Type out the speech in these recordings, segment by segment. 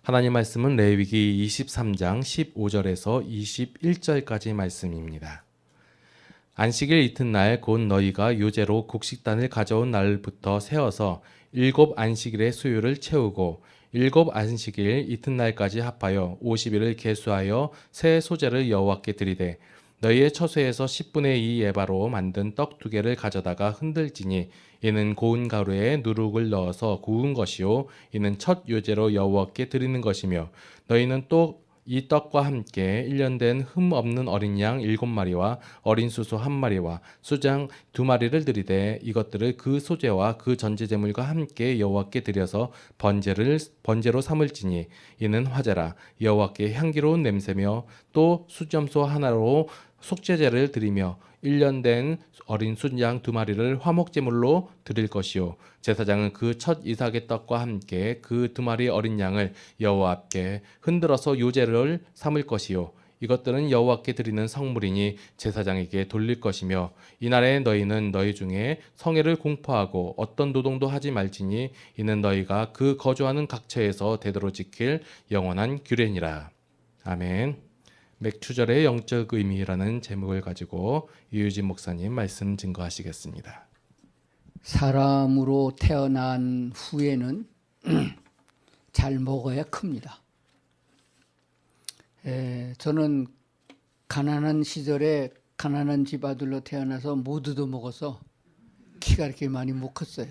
하나님 말씀은 레위기 23장 15절에서 21절까지 말씀입니다. 안식일 이튿날 곧 너희가 요제로 곡식단을 가져온 날부터 세어서 7 안식일의 수요를 채우고 7 안식일 이튿날까지 합하여 50일을 계수하여 새 소제를 여호와께 드리되 너희의 처소에서 10분의 2 에바로 만든 떡 2개를 가져다가 흔들지니 이는 고운 가루에 누룩을 넣어서 구운 것이요 이는 첫 요제로 여호와께 드리는 것이며 너희는 또 이 떡과 함께 1년 된 흠 없는 어린 양 7마리와 어린 수소 1마리와 수장 2마리를 드리되 이것들을 그 소제와 그 전제 제물과 함께 여호와께 드려서 번제로 삼을지니 이는 화제라 여호와께 향기로운 냄새며 또 수점소 하나로 속죄제를 드리며 1년 된 어린 순양 2마리를 화목제물로 드릴 것이요 제사장은 그 첫 이삭의 떡과 함께 그 2마리 어린 양을 여호와 앞에 흔들어서 요제를 삼을 것이요 이것들은 여호와께 드리는 성물이니 제사장에게 돌릴 것이며 이날에 너희는 너희 중에 성회를 공포하고 어떤 노동도 하지 말지니 이는 너희가 그 거주하는 각처에서 대대로 지킬 영원한 규례니라. 아멘. 맥추절의 영적 의미라는 제목을 가지고 이유진 목사님 말씀 증거하시겠습니다. 사람으로 태어난 후에는 잘 먹어야 큽니다. 저는 가난한 시절에 가난한 집 아들로 태어나서 못 얻어먹어서 키가 이렇게 많이 못 컸어요.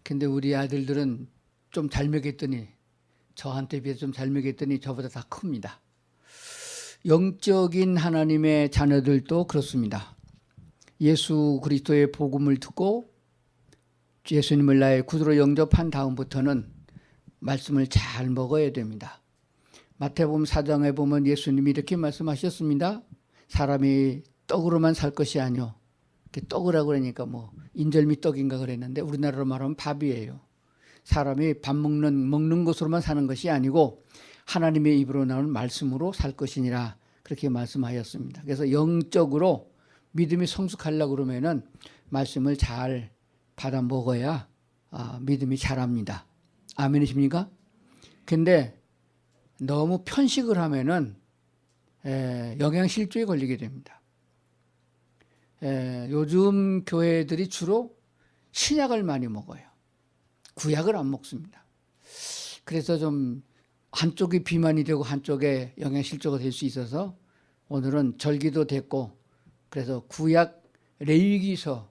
근데 우리 아들들은 좀 잘 먹였더니 저한테 비해서 좀 잘 먹였더니 저보다 다 큽니다. 영적인 하나님의 자녀들도 그렇습니다. 예수 그리스도의 복음을 듣고 예수님을 나의 구주로 영접한 다음부터는 말씀을 잘 먹어야 됩니다. 마태복음 4장에 보면 예수님이 이렇게 말씀하셨습니다. 사람이 떡으로만 살 것이 아니오. 떡이라고 그러니까 뭐 인절미 떡인가 그랬는데 우리나라로 말하면 밥이에요. 사람이 밥 먹는 것으로만 사는 것이 아니고 하나님의 입으로 나오는 말씀으로 살 것이니라 그렇게 말씀하였습니다. 그래서 영적으로 믿음이 성숙하려고 그러면은 말씀을 잘 받아 먹어야 믿음이 자랍니다. 아멘이십니까? 근데 너무 편식을 하면은 영양실조에 걸리게 됩니다. 요즘 교회들이 주로 신약을 많이 먹어요. 구약을 안 먹습니다. 그래서 좀 한쪽이 비만이 되고 한쪽에 영양실조가 될 수 있어서 오늘은 절기도 됐고 그래서 구약 레위기서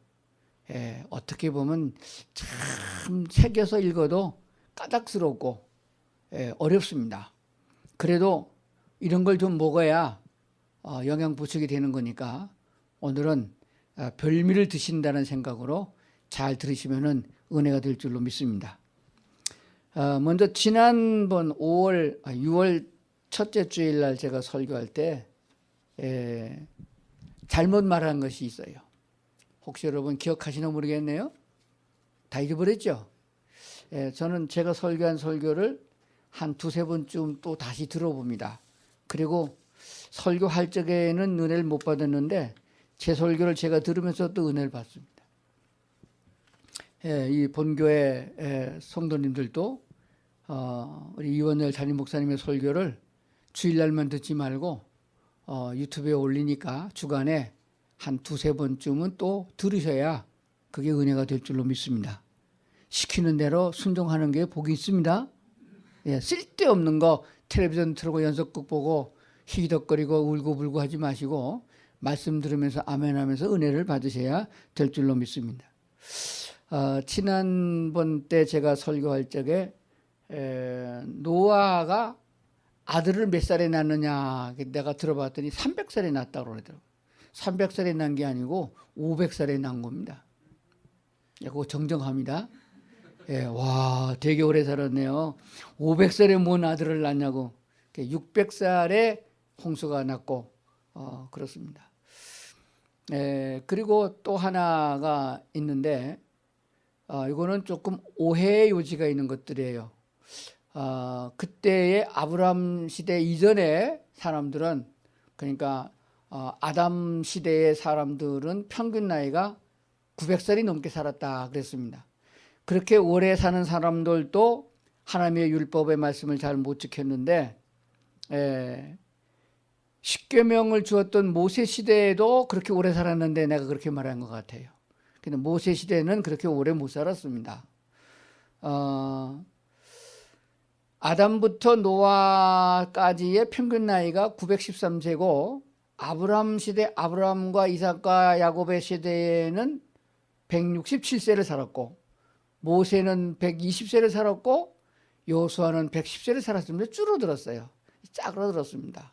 어떻게 보면 참 새겨서 읽어도 까닭스럽고 어렵습니다. 그래도 이런 걸 좀 먹어야 영양 보충이 되는 거니까 오늘은 별미를 드신다는 생각으로 잘 들으시면 은혜가 될 줄로 믿습니다. 먼저 지난번 6월 첫째 주일날 제가 설교할 때 잘못 말한 것이 있어요. 혹시 여러분 기억하시나 모르겠네요. 다 잊어버렸죠? 저는 제가 설교한 설교를 한 2-3번쯤 또 다시 들어봅니다. 그리고 설교할 적에는 은혜를 못 받았는데 제 설교를 제가 들으면서 또 은혜를 받습니다. 이 본교회 성도님들도 우리 이원열 담임 목사님의 설교를 주일날만 듣지 말고 유튜브에 올리니까 주간에 한 2-3번쯤은 또 들으셔야 그게 은혜가 될 줄로 믿습니다. 시키는 대로 순종하는 게 복이 있습니다. 쓸데없는 거 텔레비전 틀고 연속극 보고 희덕거리고 울고불고 하지 마시고 말씀 들으면서 아멘 하면서 은혜를 받으셔야 될 줄로 믿습니다. 지난번 때 제가 설교할 적에 노아가 아들을 몇 살에 낳느냐 내가 들어봤더니 300살에 낳았다고 그러더라고요. 300살에 낳은 게 아니고 500살에 낳은 겁니다. 그거 정정합니다. 와 되게 오래 살았네요. 500살에 뭔 아들을 낳냐고. 600살에 홍수가 났고 그렇습니다. 그리고 또 하나가 있는데 이거는 조금 오해의 요지가 있는 것들이에요. 그때의 아브라함 시대 이전의 사람들은 그러니까 아담 시대의 사람들은 평균 나이가 900살이 넘게 살았다 그랬습니다. 그렇게 오래 사는 사람들도 하나님의 율법의 말씀을 잘 못 지켰는데 십계명을 주었던 모세 시대에도 그렇게 오래 살았는데 내가 그렇게 말한 것 같아요. 근데 모세 시대는 그렇게 오래 못 살았습니다. 아담부터 노아까지의 평균 나이가 913세고 아브라함 시대, 아브라함과 이삭과 야곱의 시대에는 167세를 살았고 모세는 120세를 살았고 여호수아는 110세를 살았습니다. 줄어들었어요. 짜그러들었습니다.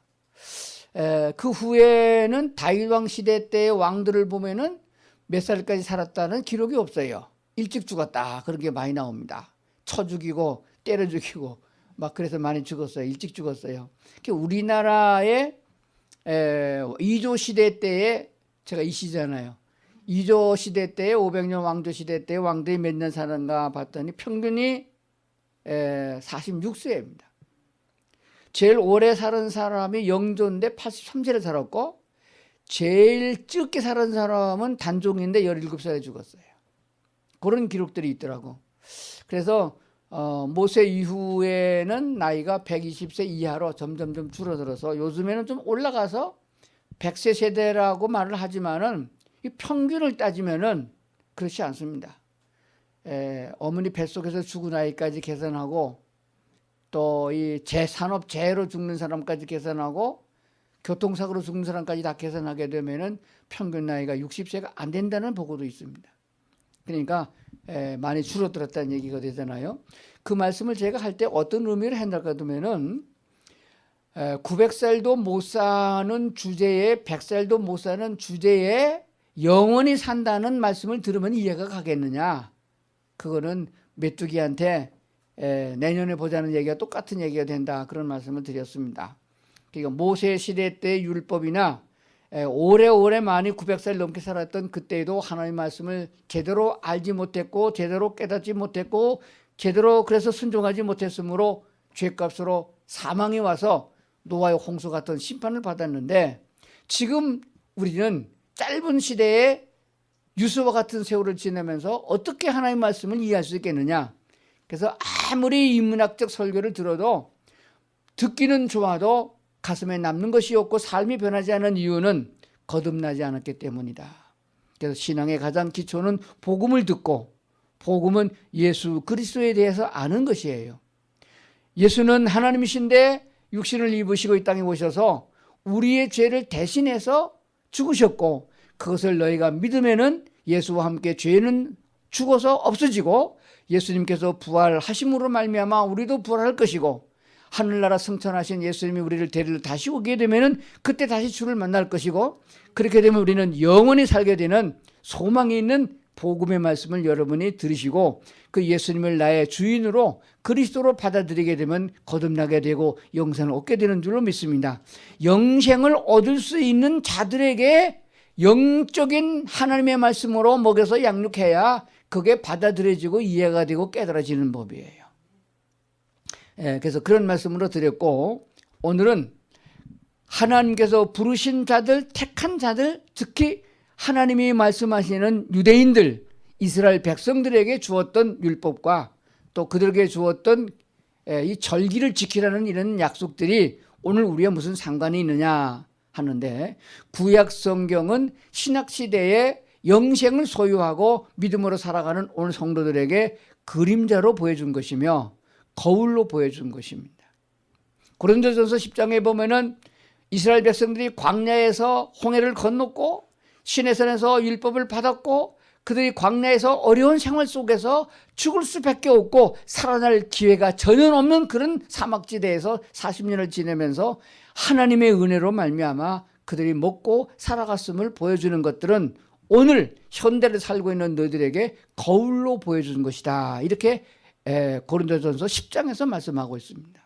그 후에는 다윗 왕 시대 때의 왕들을 보면은 몇 살까지 살았다는 기록이 없어요. 일찍 죽었다 그런 게 많이 나옵니다. 쳐 죽이고 때려 죽이고 막 그래서 많이 죽었어요. 일찍 죽었어요. 우리나라의 2조 시대 때에 제가 이 시잖아요. 2조 시대 때에 500년 왕조 시대 때 왕들이 몇 년 사는가 봤더니 평균이 46세입니다. 제일 오래 살은 사람이 영조인데 83세를 살았고 제일 적게 살은 사람은 단종인데 17살에 죽었어요. 그런 기록들이 있더라고. 그래서 모세 이후에는 나이가 120세 이하로 점점 줄어들어서 요즘에는 좀 올라가서 100세 세대라고 말을 하지만은 이 평균을 따지면은 그렇지 않습니다. 어머니 뱃속에서 죽은 아이까지 계산하고 또 이 재산업재해로 죽는 사람까지 계산하고 교통사고로 죽는 사람까지 다 계산하게 되면은 평균 나이가 60세가 안 된다는 보고도 있습니다. 그러니까 많이 줄어들었다는 얘기가 되잖아요. 그 말씀을 제가 할 때 어떤 의미를 한다고 하면은 900살도 못 사는 주제에 100살도 못 사는 주제에 영원히 산다는 말씀을 들으면 이해가 가겠느냐. 그거는 메뚜기한테 내년에 보자는 얘기가 똑같은 얘기가 된다. 그런 말씀을 드렸습니다. 그러니까 모세 시대 때 율법이나 오래오래 많이 900살 넘게 살았던 그때에도 하나님의 말씀을 제대로 알지 못했고 제대로 깨닫지 못했고 제대로 그래서 순종하지 못했으므로 죄값으로 사망이 와서 노아의 홍수 같은 심판을 받았는데 지금 우리는 짧은 시대에 유수와 같은 세월을 지내면서 어떻게 하나님의 말씀을 이해할 수 있겠느냐. 그래서 아무리 인문학적 설교를 들어도 듣기는 좋아도 가슴에 남는 것이 없고 삶이 변하지 않은 이유는 거듭나지 않았기 때문이다. 그래서 신앙의 가장 기초는 복음을 듣고 복음은 예수 그리스도에 대해서 아는 것이에요. 예수는 하나님이신데 육신을 입으시고 이 땅에 오셔서 우리의 죄를 대신해서 죽으셨고 그것을 너희가 믿으면은 예수와 함께 죄는 죽어서 없어지고 예수님께서 부활하심으로 말미암아 우리도 부활할 것이고 하늘나라 승천하신 예수님이 우리를 데리러 다시 오게 되면은 그때 다시 주를 만날 것이고 그렇게 되면 우리는 영원히 살게 되는 소망이 있는 복음의 말씀을 여러분이 들으시고 그 예수님을 나의 주인으로 그리스도로 받아들이게 되면 거듭나게 되고 영생을 얻게 되는 줄로 믿습니다. 영생을 얻을 수 있는 자들에게 영적인 하나님의 말씀으로 먹여서 양육해야 그게 받아들여지고 이해가 되고 깨달아지는 법이에요. 그래서 그런 말씀으로 드렸고 오늘은 하나님께서 부르신 자들, 택한 자들, 특히 하나님이 말씀하시는 유대인들, 이스라엘 백성들에게 주었던 율법과 또 그들에게 주었던 이 절기를 지키라는 이런 약속들이 오늘 우리와 무슨 상관이 있느냐 하는데 구약 성경은 신약 시대에 영생을 소유하고 믿음으로 살아가는 오늘 성도들에게 그림자로 보여준 것이며 거울로 보여준 것입니다. 고린도전서 10장에 보면은 이스라엘 백성들이 광야에서 홍해를 건넜고 시내산에서 율법을 받았고 그들이 광야에서 어려운 생활 속에서 죽을 수밖에 없고 살아날 기회가 전혀 없는 그런 사막지대에서 40년을 지내면서 하나님의 은혜로 말미암아 그들이 먹고 살아갔음을 보여주는 것들은 오늘 현대를 살고 있는 너희들에게 거울로 보여주는 것이다. 이렇게 고린도전서 10장에서 말씀하고 있습니다.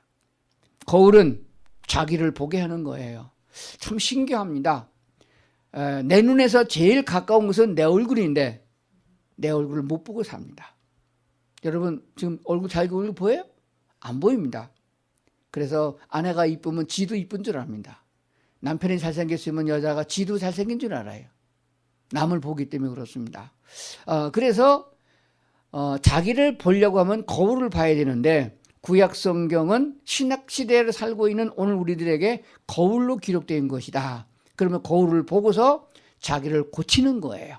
거울은 자기를 보게 하는 거예요. 참 신기합니다. 내 눈에서 제일 가까운 것은 내 얼굴인데 내 얼굴을 못 보고 삽니다. 여러분 지금 얼굴 자기 얼굴 보여요? 안 보입니다. 그래서 아내가 이쁘면 지도 이쁜 줄 압니다. 남편이 잘생겼으면 여자가 지도 잘생긴 줄 알아요. 남을 보기 때문에 그렇습니다. 그래서 자기를 보려고 하면 거울을 봐야 되는데 구약 성경은 신약 시대를 살고 있는 오늘 우리들에게 거울로 기록된 것이다. 그러면 거울을 보고서 자기를 고치는 거예요.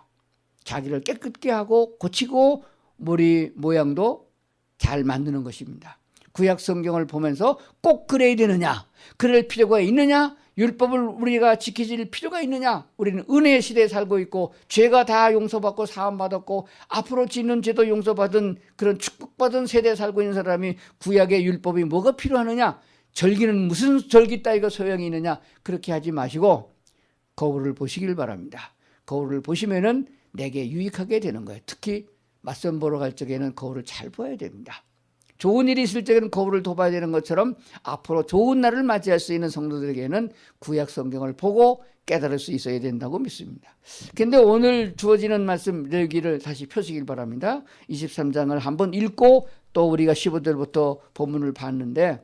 자기를 깨끗게 하고 고치고 머리 모양도 잘 만드는 것입니다. 구약 성경을 보면서 꼭 그래야 되느냐? 그럴 필요가 있느냐? 율법을 우리가 지키질 필요가 있느냐? 우리는 은혜의 시대에 살고 있고 죄가 다 용서받고 사함받았고 앞으로 짓는 죄도 용서받은 그런 축복받은 세대에 살고 있는 사람이 구약의 율법이 뭐가 필요하느냐? 절기는 무슨 절기 따위가 소용이 있느냐? 그렇게 하지 마시고 거울을 보시길 바랍니다. 거울을 보시면은 내게 유익하게 되는 거예요. 특히 맞선 보러 갈 적에는 거울을 잘 봐야 됩니다. 좋은 일이 있을 적에는 거울을 둬봐야 되는 것처럼 앞으로 좋은 날을 맞이할 수 있는 성도들에게는 구약 성경을 보고 깨달을 수 있어야 된다고 믿습니다. 그런데 오늘 주어지는 말씀 레위기를 다시 펴시길 바랍니다. 23장을 한번 읽고 또 우리가 15절부터 본문을 봤는데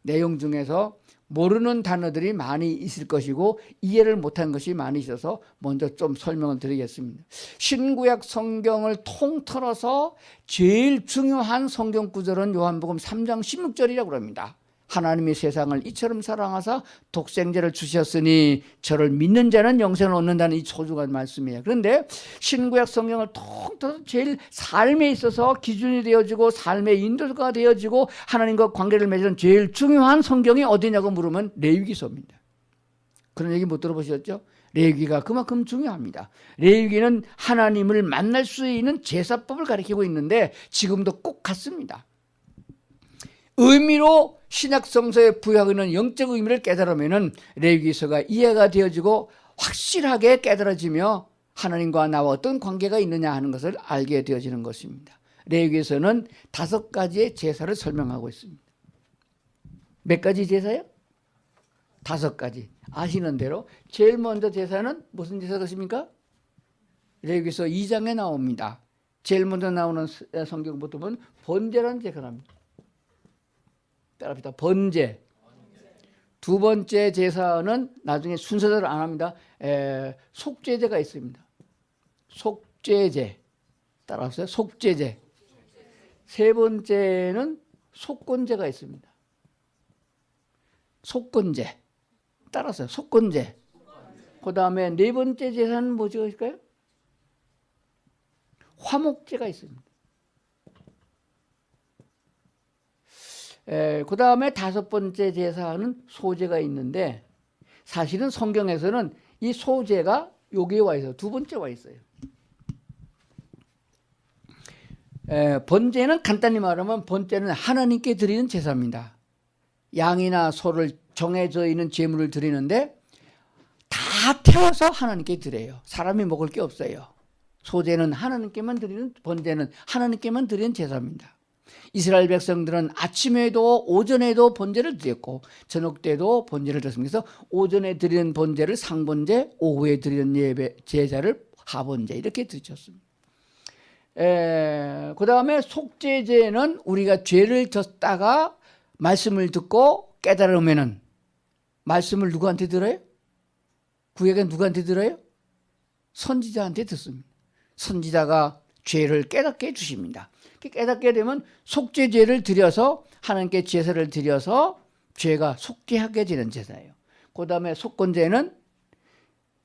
내용 중에서 모르는 단어들이 많이 있을 것이고 이해를 못한 것이 많이 있어서 먼저 좀 설명을 드리겠습니다. 신구약 성경을 통틀어서 제일 중요한 성경 구절은 요한복음 3장 16절이라고 합니다. 하나님이 세상을 이처럼 사랑하사 독생자를 주셨으니 저를 믿는 자는 영생을 얻는다는 이 소중한 말씀이에요. 그런데 신구약 성경을 통틀어서 제일 삶에 있어서 기준이 되어지고 삶의 인도가 되어지고 하나님과 관계를 맺는 제일 중요한 성경이 어디냐고 물으면 레위기서입니다. 그런 얘기 못 들어보셨죠? 레위기가 그만큼 중요합니다. 레위기는 하나님을 만날 수 있는 제사법을 가리키고 있는데 지금도 꼭 같습니다. 의미로 신약 성서에 부여하는 영적 의미를 깨달으면 레위기서가 이해가 되어지고 확실하게 깨달아지며 하나님과 나와 어떤 관계가 있느냐 하는 것을 알게 되어지는 것입니다. 레위기서는 5가지의 제사를 설명하고 있습니다. 몇 가지 제사요? 5가지. 아시는 대로 제일 먼저 제사는 무슨 제사 것입니까? 레위기서 2장에 나옵니다. 제일 먼저 나오는 성경부터 보면 번제라는 제사가 나옵니다. 따라합니다. 번제. 두 번째 제사는 나중에 순서대로 안 합니다. 속죄제가 있습니다. 속죄제. 따라하세요. 속죄제. 세 번째는 속건제가 있습니다. 속건제. 따라하세요. 속건제. 그 다음에 네 번째 제사는 뭐가 있을까요? 화목제가 있습니다. 그 다음에 5번째 제사는 소제가 있는데 사실은 성경에서는 이 소제가 여기에 와 있어요. 2번째 와 있어요. 번제는 간단히 말하면 번제는 하나님께 드리는 제사입니다. 양이나 소를 정해져 있는 제물을 드리는데 다 태워서 하나님께 드려요. 사람이 먹을 게 없어요. 소제는 하나님께만 드리는, 번제는 하나님께만 드리는 제사입니다. 이스라엘 백성들은 아침에도 오전에도 번제를 드렸고 저녁 때도 번제를 드렸습니다. 그래서 오전에 드리는 번제를 상번제, 오후에 드리는 예배 제사를 하번제 이렇게 드렸습니다. 그 다음에 속죄제는 우리가 죄를 졌다가 말씀을 듣고 깨달으면은 말씀을 누구한테 들어요? 구약에 누구한테 들어요? 선지자한테 듣습니다. 선지자가 죄를 깨닫게 해주십니다. 깨닫게 되면 속죄제를 드려서 하나님께 제사를 드려서 죄가 속죄하게 되는 제사예요. 그 다음에 속건제는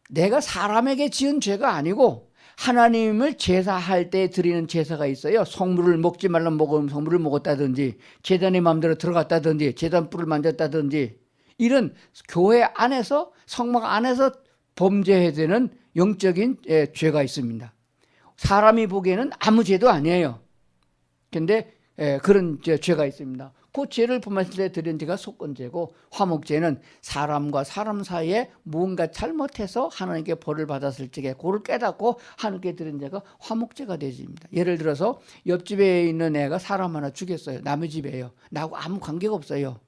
내가 사람에게 지은 죄가 아니고 하나님을 제사할 때 드리는 제사가 있어요. 성물을 먹지 말라 먹으면 성물을 먹었다든지 제단의 마음대로 들어갔다든지 제단불을 만졌다든지 이런 교회 안에서 성막 안에서 범죄해야 되는 영적인 죄가 있습니다. 사람이 보기에는 아무 죄도 아니에요. 그런데 그런 죄가 있습니다. 그 죄를 범했을 때 드린 죄가 속건제고 화목제는 사람과 사람 사이에 무언가 잘못해서 하나님께 벌을 받았을 적에 그를 깨닫고 하나님께 드린 죄가 화목제가 되집니다. 예를 들어서 옆집에 있는 애가 사람 하나 죽였어요. 남의 집이에요. 나하고 아무 관계가 없어요.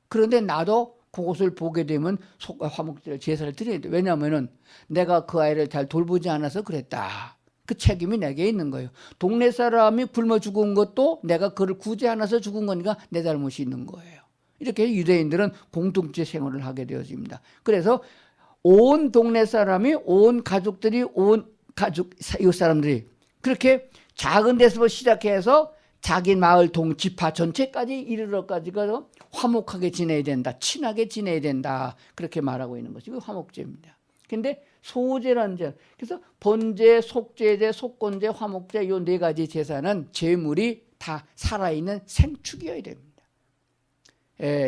그런데 나도 그것을 보게 되면 화목제를 제사를 드려야 돼요. 왜냐하면 내가 그 아이를 잘 돌보지 않아서 그랬다. 그 책임이 내게 있는 거예요. 동네 사람이 굶어 죽은 것도 내가 그를 구제 않아서 죽은 거니까 내 잘못이 있는 거예요. 이렇게 유대인들은 공동체 생활을 하게 되어집니다. 그래서 온 동네 사람이, 온 가족들이, 온 가족, 이웃 사람들이 그렇게 작은 데서 시작해서 자기 마을 동지파 전체까지 이르러까지가 화목하게 지내야 된다. 친하게 지내야 된다. 그렇게 말하고 있는 것이 화목제입니다. 근데 소제라는 제, 그래서 번제, 속제제, 속건제, 화목제 이 네 가지 제사는 제물이 다 살아있는 생축이어야 됩니다.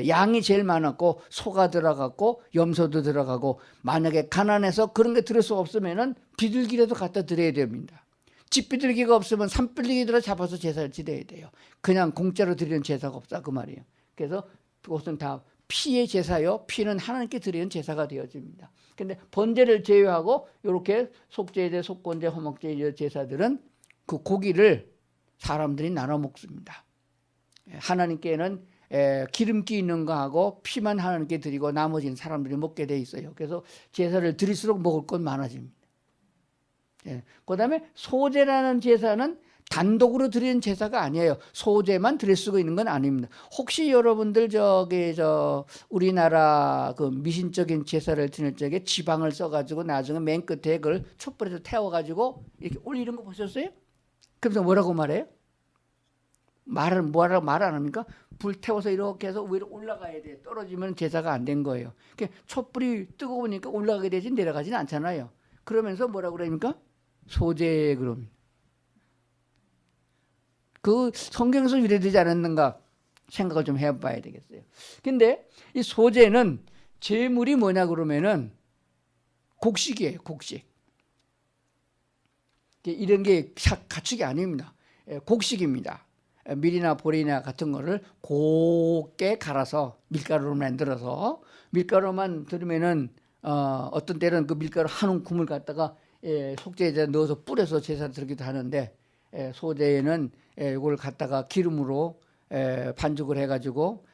양이 제일 많았고 소가 들어갔고 염소도 들어가고 만약에 가난해서 그런 게 들을 수 없으면은 비둘기라도 갖다 드려야 됩니다. 집비둘기가 없으면 산비둘기들을 잡아서 제사를 지내야 돼요. 그냥 공짜로 드리는 제사가 없다 그 말이에요. 그래서 그것은 다 피의 제사요. 피는 하나님께 드리는 제사가 되어집니다. 근데 번제를 제외하고 이렇게 속제제, 속건제, 화목제 제사들은 그 고기를 사람들이 나눠 먹습니다. 하나님께는 기름기 있는 거 하고 피만 하나님께 드리고 나머지는 사람들이 먹게 돼 있어요. 그래서 제사를 드릴수록 먹을 건 많아집니다. 그 다음에 소제라는 제사는 단독으로 드리는 제사가 아니에요. 소제만 드릴 수가 있는 건 아닙니다. 혹시 여러분들 우리나라 그 미신적인 제사를 드릴 적에 지방을 써가지고 나중에 맨 끝에 그걸 촛불에서 태워가지고 이렇게 올리는 거 보셨어요? 그래서 뭐라고 말해요? 뭐라고 말 안 합니까? 불 태워서 이렇게 해서 위로 올라가야 돼. 떨어지면 제사가 안 된 거예요. 그러니까 촛불이 뜨거우니까 올라가게 되지 내려가지는 않잖아요. 그러면서 뭐라고 그럽니까? 소제 그럼. 그 성경에서 유래되지 않았는가 생각을 좀 해봐야 되겠어요. 근데 이 소제는 제물이 뭐냐 그러면은 곡식이에요. 곡식. 이런 게 가축이 아닙니다. 곡식입니다. 밀이나 보리나 같은 거를 곱게 갈아서 밀가루로 만들어서 밀가루만 들으면은 어떤 때는 그 밀가루 한 움큼을 갖다가 속죄제에 넣어서 뿌려서 제사를 드리기도 하는데 소제에는 이걸 갖다가 기름으로 반죽을 해가지고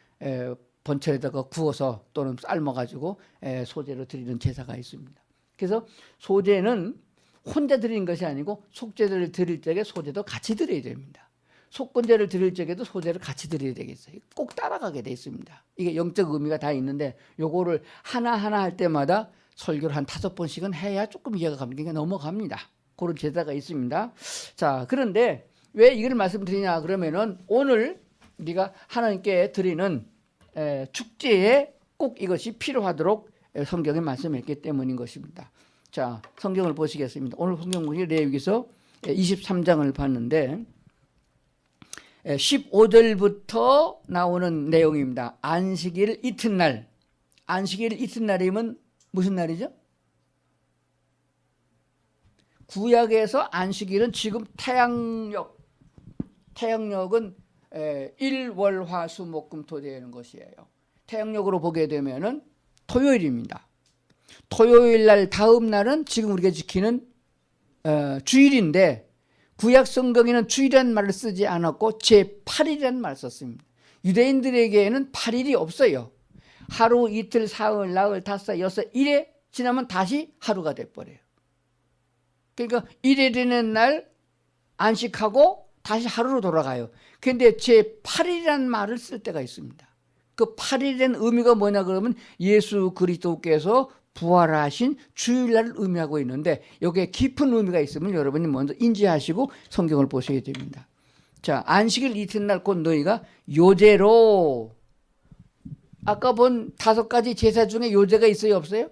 번철에다가 구워서 또는 삶아가지고 소제로 드리는 제사가 있습니다. 그래서 소제는 혼자 드리는 것이 아니고 속죄제를 드릴 적에 소제도 같이 드려야 됩니다. 속건제를 드릴 적에도 소제를 같이 드려야 되겠어요. 꼭 따라가게 돼 있습니다. 이게 영적 의미가 다 있는데 요거를 하나하나 할 때마다 설교를 한 5번씩은 해야 조금 이해가 갑니다. 넘어갑니다. 그런 제사가 있습니다. 자, 그런데 왜 이걸 말씀드리냐 그러면은 오늘 우리가 하나님께 드리는 축제에 꼭 이것이 필요하도록 성경에 말씀했기 때문인 것입니다. 자, 성경을 보시겠습니다. 오늘 성경 보시 레위기서 23장을 봤는데 15절부터 나오는 내용입니다. 안식일 이튿날. 안식일 이튿날이면 무슨 날이죠? 구약에서 안식일은 지금 태양력은 일월화수목금토 되는 것이에요. 태양력으로 보게 되면은 토요일입니다. 토요일 날 다음 날은 지금 우리가 지키는 주일인데 구약 성경에는 주일이라는 말을 쓰지 않았고 제8일이라는 말을 썼습니다. 유대인들에게는 8일이 없어요. 하루, 이틀, 사흘, 나흘, 닷새, 여섯, 일에 지나면 다시 하루가 돼버려요. 그러니까 일에 되는 날 안식하고 다시 하루로 돌아가요. 그런데 제8일이라는 말을 쓸 때가 있습니다. 그 8일이라는 의미가 뭐냐 그러면 예수 그리스도께서 부활하신 주일날을 의미하고 있는데 여기에 깊은 의미가 있으면 여러분이 먼저 인지하시고 성경을 보셔야 됩니다. 자, 안식일 이튿날 곧 너희가 요제로 아까 본 5가지 제사 중에 요제가 있어요 없어요?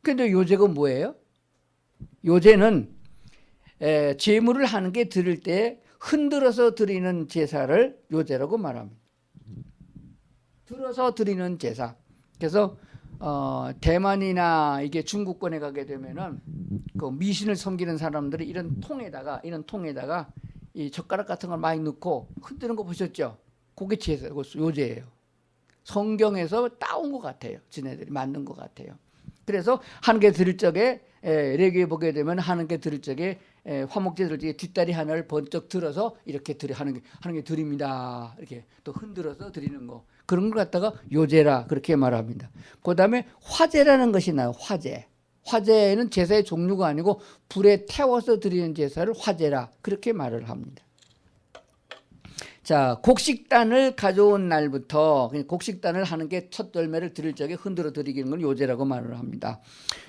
근데 요제가 뭐예요? 요제는 제물을 하는 게 드릴 때 흔들어서 드리는 제사를 요제라고 말합니다. 들어서 드리는 제사. 그래서 대만이나 이게 중국권에 가게 되면은 그 미신을 섬기는 사람들이 이런 통에다가 이 젓가락 같은 걸 많이 넣고 흔드는 거 보셨죠? 그게 제사, 요제예요. 성경에서 따온 것 같아요. 지네들이 만든 것 같아요. 그래서 하나님께 드릴 적에 레위기에 보게 되면 하나님께 드릴 적에 화목제 드릴 적에 뒷다리 하나를 번쩍 들어서 이렇게 하나님께 드립니다. 이렇게 또 흔들어서 드리는 거. 그런 걸 갖다가 요제라 그렇게 말합니다. 그 다음에 화제라는 것이 나요. 화제. 화제는 제사의 종류가 아니고 불에 태워서 드리는 제사를 화제라 그렇게 말을 합니다. 자, 곡식단을 가져온 날부터 곡식단을 하는 게 첫 열매를 드릴 적에 흔들어 드리는 걸 요제라고 말을 합니다.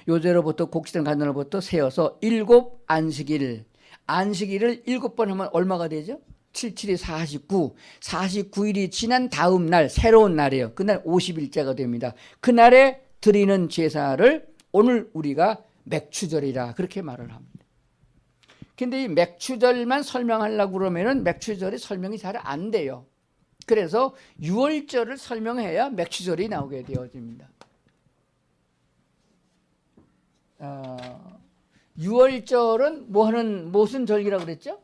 요제로부터 곡식단 가져온 날부터 세어서 7 안식일. 안식일을 7번 하면 얼마가 되죠? 77이 49, 49일이 지난 다음 날 새로운 날이에요. 그날 50일째가 됩니다. 그날에 드리는 제사를 오늘 우리가 맥추절이라 그렇게 말을 합니다. 근데 이 맥추절만 설명하려고 그러면은 맥추절이 설명이 잘 안 돼요. 그래서 유월절을 설명해야 맥추절이 나오게 되어집니다. 유월절은 무슨 절기라고 그랬죠?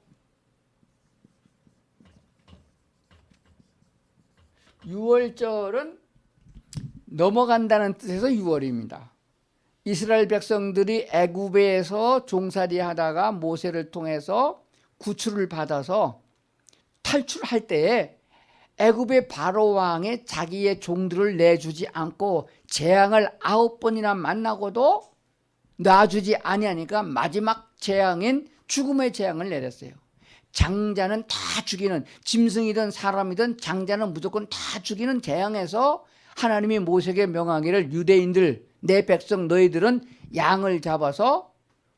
유월절은 넘어간다는 뜻에서 6월입니다. 이스라엘 백성들이 애굽에서 종살이 하다가 모세를 통해서 구출을 받아서 탈출할 때에 애굽의 바로 왕이 자기의 종들을 내주지 않고 재앙을 9번이나 만나고도 놔주지 아니하니까 마지막 재앙인 죽음의 재앙을 내렸어요. 장자는 다 죽이는, 짐승이든 사람이든 장자는 무조건 다 죽이는 재앙에서 하나님이 모세에게 명하기를 유대인들 내 백성 너희들은 양을 잡아서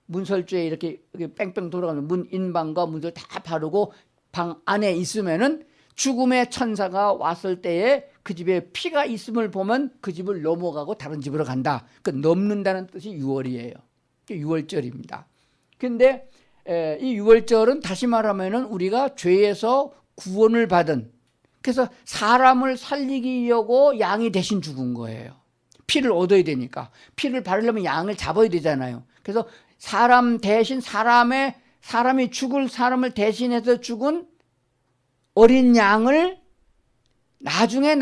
문설주에 이렇게 뺑뺑 돌아가는 문 인방과 문설 다 바르고 방 안에 있으면은 죽음의 천사가 왔을 때에 그 집에 피가 있음을 보면 그 집을 넘어가고 다른 집으로 간다. 그 넘는다는 뜻이 6월이에요. 6월절입니다. 근데 이 6월절은 다시 말하면은 우리가 죄에서 구원을 받은, 그래서 사람을 살리기 위하고 양이 대신 죽은 거예요. 피를 얻어야 되니까. 피를 바르려면 양을 잡아야 되잖아요. 그래서 사람 대신 사람이 죽을 사람을 대신해서 죽은 어린 양을 나중에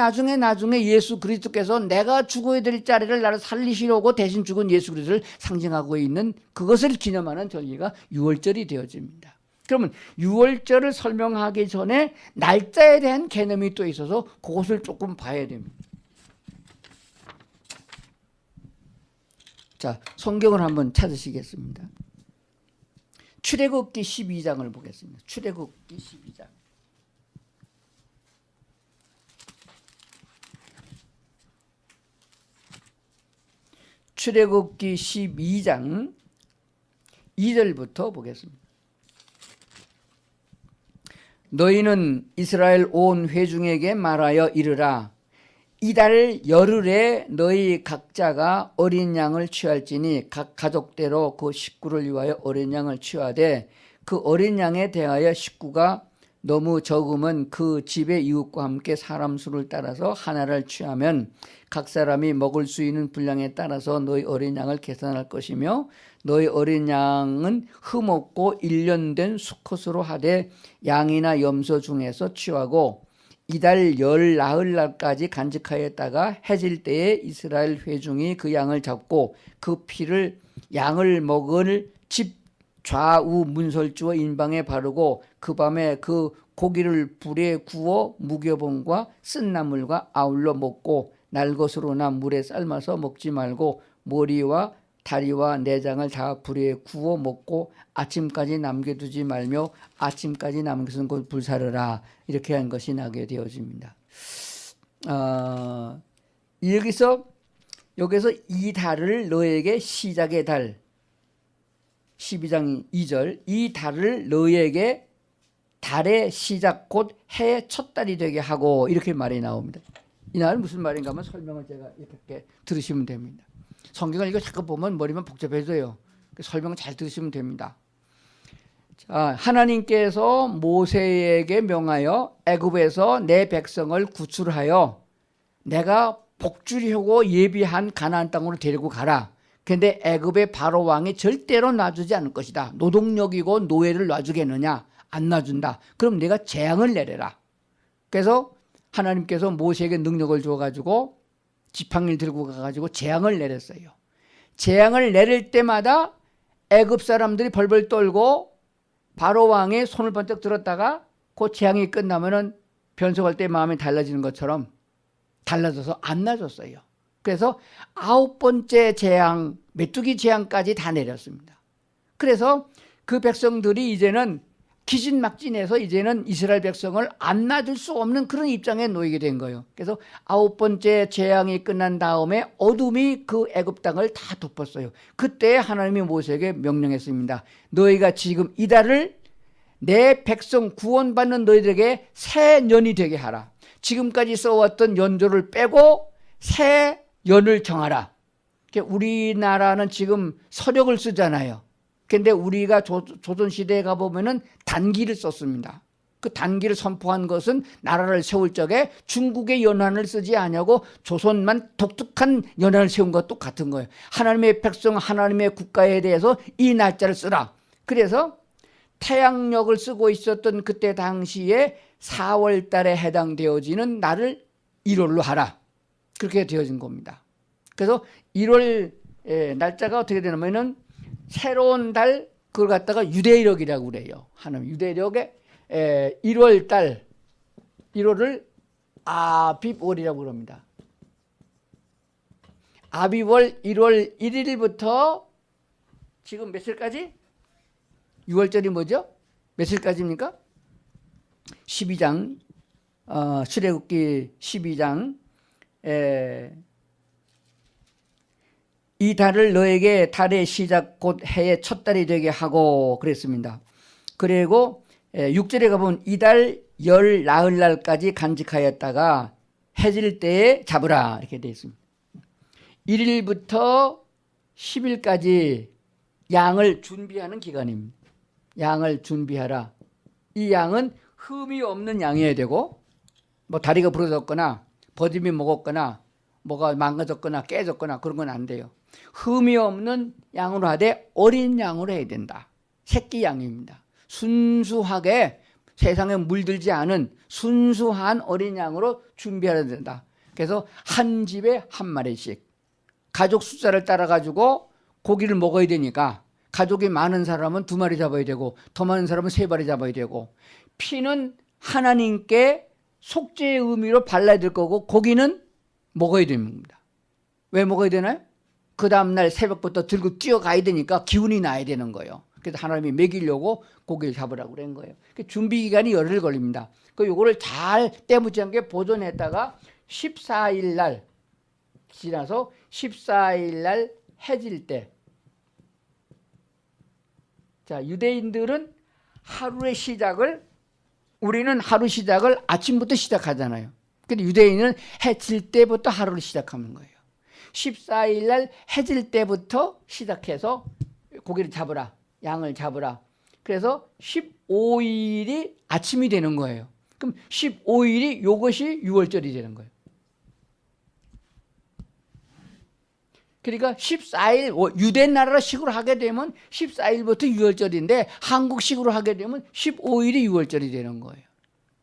예수 그리스도께서 내가 죽어야 될 자리를 나를 살리시려고 대신 죽은 예수 그리스도를 상징하고 있는 그것을 기념하는 절기가 유월절이 되어집니다. 그러면 유월절을 설명하기 전에 날짜에 대한 개념이 또 있어서 그것을 조금 봐야 됩니다. 자, 성경을 한번 찾으시겠습니다. 출애굽기 12장을 보겠습니다. 출애굽기 12장. 출애굽기 12장 2절부터 보겠습니다. 너희는 이스라엘 온 회중에게 말하여 이르라. 이달 열흘에 너희 각자가 어린 양을 취할지니 각 가족대로 그 식구를 위하여 어린 양을 취하되 그 어린 양에 대하여 식구가 너무 적으면 그 집의 이웃과 함께 사람 수를 따라서 하나를 취하면 각 사람이 먹을 수 있는 분량에 따라서 너희 어린 양을 계산할 것이며 너희 어린 양은 흠없고 1년 된 수컷으로 하되 양이나 염소 중에서 취하고 이달 열 나흘날까지 간직하였다가 해질 때에 이스라엘 회중이 그 양을 잡고 그 피를 양을 먹을 집 좌우 문설주와 인방에 바르고 그 밤에 그 고기를 불에 구워 무교봉과 쓴나물과 아울러 먹고 날것으로나 물에 삶아서 먹지 말고 머리와 다리와 내장을 다 불에 구워 먹고 아침까지 남겨두지 말며 아침까지 남은 것은 곧 불사르라. 이렇게 한 것이 나게 되어집니다. 여기서 이 달을 너에게 시작의 달 12장 2절 이 달을 너에게 달의 시작 곧 해의 첫 달이 되게 하고 이렇게 말이 나옵니다. 이 날은 무슨 말인가 하면 설명을 제가 이렇게 들으시면 됩니다. 성경을 이거 잠깐 보면 머리만 복잡해져요. 설명을 잘 들으시면 됩니다. 자, 하나님께서 모세에게 명하여 애굽에서 내 백성을 구출하여 내가 복주려고 예비한 가나안 땅으로 데리고 가라. 근데 애굽의 바로 왕이 절대로 놔주지 않을 것이다. 노동력이고 노예를 놔주겠느냐? 안 놔준다. 그럼 내가 재앙을 내려라. 그래서 하나님께서 모세에게 능력을 줘가지고 지팡이를 들고 가가지고 재앙을 내렸어요. 재앙을 내릴 때마다 애굽 사람들이 벌벌 떨고 바로 왕의 손을 번쩍 들었다가 그 재앙이 끝나면은 변속할 때 마음이 달라지는 것처럼 달라져서 안 놔줬어요. 그래서 9번째 재앙, 메뚜기 재앙까지 다 내렸습니다. 그래서 그 백성들이 이제는 기진막진해서 이제는 이스라엘 백성을 안 놔줄 수 없는 그런 입장에 놓이게 된 거예요. 그래서 9번째 재앙이 끝난 다음에 어둠이 그 애굽 땅을 다 덮었어요. 그때 하나님이 모세에게 명령했습니다. 너희가 지금 이달을 내 백성 구원받는 너희들에게 새 연이 되게 하라. 지금까지 써왔던 연조를 빼고 새 연을 정하라. 우리나라는 지금 서력을 쓰잖아요. 근데 우리가 조선시대에 가보면은 단기를 썼습니다. 그 단기를 선포한 것은 나라를 세울 적에 중국의 연한을 쓰지 아니하고 조선만 독특한 연한을 세운 것과 똑같은 거예요. 하나님의 백성, 하나님의 국가에 대해서 이 날짜를 쓰라. 그래서 태양력을 쓰고 있었던 그때 당시에 4월 달에 해당되어지는 날을 1월로 하라. 그렇게 되어진 겁니다. 그래서 1월 날짜가 어떻게 되냐면은 새로운 달, 그걸 갖다가 유대력이라고 그래요. 하나님 유대력의 1월 달, 1월을 아비월이라고 그럽니다. 아비월 1월 1일부터 지금 며칠까지? 6월절이 뭐죠? 며칠까지입니까? 12장, 출애굽기 12장, 이 달을 너에게 달의 시작 곧 해의 첫 달이 되게 하고 그랬습니다. 그리고 6절에 가보면 이달 열 나흘 날까지 간직하였다가 해질 때에 잡으라 이렇게 되어 있습니다. 1일부터 10일까지 양을 준비하는 기간입니다. 양을 준비하라. 이 양은 흠이 없는 양이어야 되고 뭐 다리가 부러졌거나 버짐이 먹었거나 뭐가 망가졌거나 깨졌거나 그런 건 안 돼요. 흠이 없는 양으로 하되 어린 양으로 해야 된다. 새끼 양입니다. 순수하게 세상에 물들지 않은 순수한 어린 양으로 준비해야 된다. 그래서 한 집에 한 마리씩 가족 숫자를 따라 가지고 고기를 먹어야 되니까 가족이 많은 사람은 2마리 잡아야 되고 더 많은 사람은 3마리 잡아야 되고 피는 하나님께 속죄의 의미로 발라야 될 거고 고기는 먹어야 됩니다. 왜 먹어야 되나요? 그 다음날 새벽부터 들고 뛰어가야 되니까 기운이 나야 되는 거예요. 그래서 하나님이 먹이려고 고기를 잡으라고 그런 거예요. 준비 기간이 열흘 걸립니다. 요거를 잘 때묻지 않게 보존했다가 14일 날 지나서 14일 날 해질 때, 자 유대인들은 하루의 시작을, 우리는 하루 시작을 아침부터 시작하잖아요. 근데 유대인은 해질 때부터 하루를 시작하는 거예요. 14일 날 해질 때부터 시작해서 고기를 잡으라, 양을 잡으라. 그래서 15일이 아침이 되는 거예요. 그럼 15일이 이것이 6월절이 되는 거예요. 그러니까 14일, 유대 나라식으로 하게 되면 14일부터 6월절인데 한국식으로 하게 되면 15일이 6월절이 되는 거예요.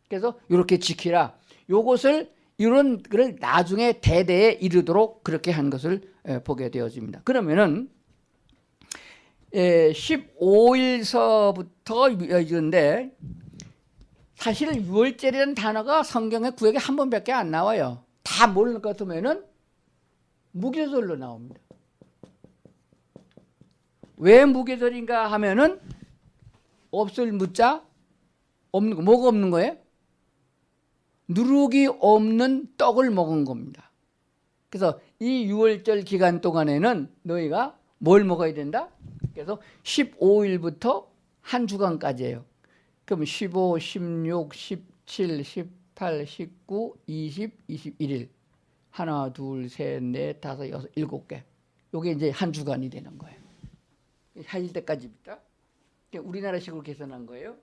그래서 이렇게 지키라. 요것을 이런 걸 나중에 대대에 이르도록 그렇게 한 것을 보게 되어집니다. 그러면은 15일서부터 이건데 사실 6월절이라는 단어가 성경의 구약에 한 번밖에 안 나와요. 다 모를 것 같으면은 무교절로 나옵니다. 왜 무교절인가 하면은 없을 무자 없는 거, 뭐가 없는 거예요? 누룩이 없는 떡을 먹은 겁니다. 그래서 이 6월절 기간 동안에는 너희가 뭘 먹어야 된다? 그래서 15일부터 한 주간까지예요. 그럼 15, 16, 17, 18, 19, 20, 21일. 하나, 둘, 셋, 넷, 다섯, 여섯, 7개. 요게 이제 한 주간이 되는 거예요. 해질 때까지입니다. 우리나라식으로 계산한 거예요.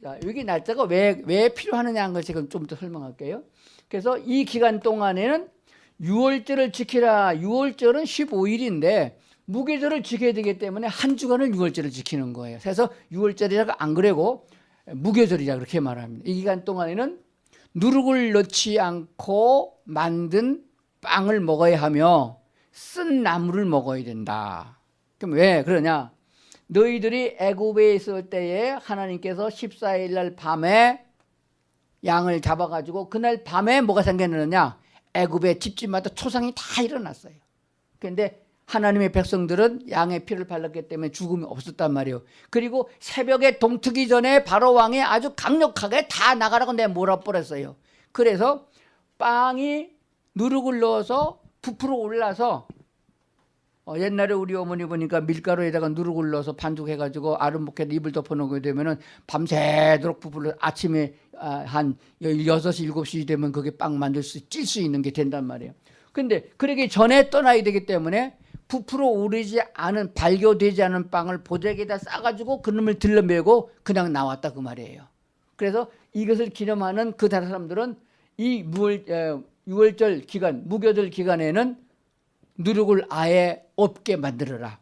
자, 여기 날짜가 왜 필요하느냐 하는 걸 지금 좀 더 설명할게요. 그래서 이 기간 동안에는 6월절을 지키라. 6월절은 15일인데 무교절을 지켜야 되기 때문에 한 주간을 6월절을 지키는 거예요. 그래서 6월절이라고 안 그래고 무교절이라 그렇게 말합니다. 이 기간 동안에는 누룩을 넣지 않고 만든 빵을 먹어야 하며 쓴 나물을 먹어야 된다. 그럼 왜 그러냐? 너희들이 애굽에 있을 때에 하나님께서 14일 날 밤에 양을 잡아가지고 그날 밤에 뭐가 생겼느냐? 애굽의 집집마다 초상이 다 일어났어요. 그런데 하나님의 백성들은 양의 피를 발랐기 때문에 죽음이 없었단 말이에요. 그리고 새벽에 동트기 전에 바로 왕이 아주 강력하게 다 나가라고 몰아버렸어요. 그래서 빵이 누룩을 넣어서 부풀어 올라서 옛날에 우리 어머니 보니까 밀가루에다가 누룩을 넣어서 반죽해가지고 아름목에다 이불 덮어놓게 되면은 밤새도록 부풀어 아침에 한 6시, 7시 되면 그게 빵 만들 수, 찔 수 있는 게 된단 말이에요. 근데 그러기 전에 떠나야 되기 때문에 부풀어 오르지 않은, 발효되지 않은 빵을 보자기에다 싸가지고 그놈을 들러매고 그냥 나왔다 그 말이에요. 그래서 이것을 기념하는 그 다른 사람들은 이 6월절 기간, 무교절 기간에는 누룩을 아예 없게 만들어라.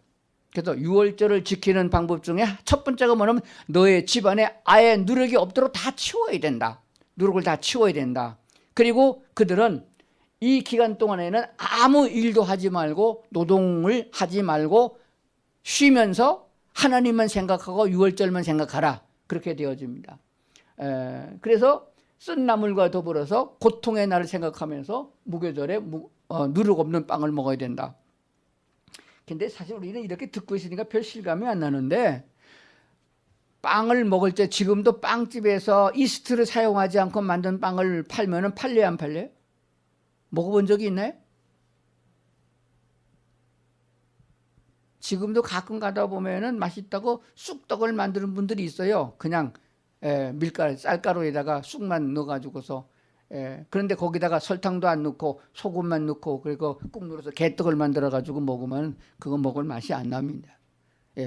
그래서 6월절을 지키는 방법 중에 첫 번째가 뭐냐면 너의 집안에 아예 누룩이 없도록 다 치워야 된다. 누룩을 다 치워야 된다. 그리고 그들은 이 기간 동안에는 아무 일도 하지 말고 노동을 하지 말고 쉬면서 하나님만 생각하고 6월절만 생각하라. 그렇게 되어집니다. 그래서 쓴 나물과 더불어서 고통의 날을 생각하면서 무교절에 누룩 없는 빵을 먹어야 된다. 근데 사실 우리는 이렇게 듣고 있으니까 별 실감이 안 나는데, 빵을 먹을 때 지금도 빵집에서 이스트를 사용하지 않고 만든 빵을 팔면은 팔려요, 안 팔려요? 먹어본 적이 있나요? 지금도 가끔 가다 보면은 맛있다고 쑥떡을 만드는 분들이 있어요. 그냥 밀가루, 쌀가루에다가 쑥만 넣어가지고서. 그런데 거기다가 설탕도 안 넣고 소금만 넣고 그리고 꾹 눌러서 개떡을 만들어가지고 먹으면 그거 먹을 맛이 안 납니다.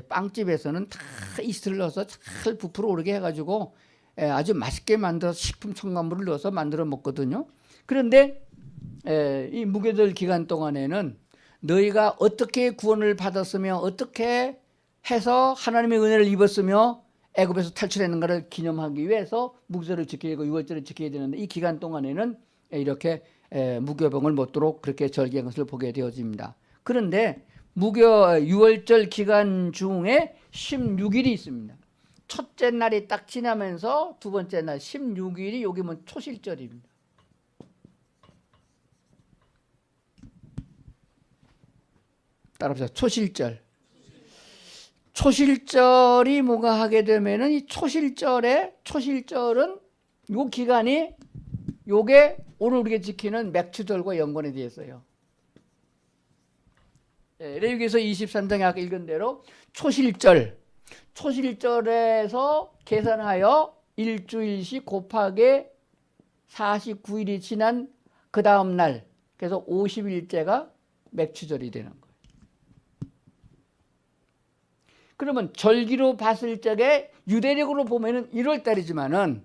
빵집에서는 다 이스트를 넣어서 잘 부풀어 오르게 해가지고 아주 맛있게 만들어서 식품 첨가물을 넣어서 만들어 먹거든요. 그런데 이 무교절 기간 동안에는 너희가 어떻게 구원을 받았으며 어떻게 해서 하나님의 은혜를 입었으며 애굽에서 탈출했는가를 기념하기 위해서 무교절을 지켜야 되고 6월절을 지켜야 되는데, 이 기간 동안에는 이렇게 무교병을 먹도록 그렇게 절기한 것을 보게 되어집니다. 그런데 6월절 기간 중에 16일이 있습니다. 첫째 날이 딱 지나면서 두 번째 날 16일이 여기 뭐 초실절입니다. 따라합시다. 초실절. 초실절이 뭐가 하게 되면은 이 초실절은 요 기간이 요게 오늘 우리가 지키는 맥추절과 연관이 되어 있어요. 레위기서 23장에 아까 읽은 대로 초실절에서 계산하여 일주일씩 곱하기 49일이 지난 그 다음 날, 그래서 50일째가 맥추절이 되는 거예요. 그러면 절기로 봤을 적에 유대력으로 보면은 1월달이지만은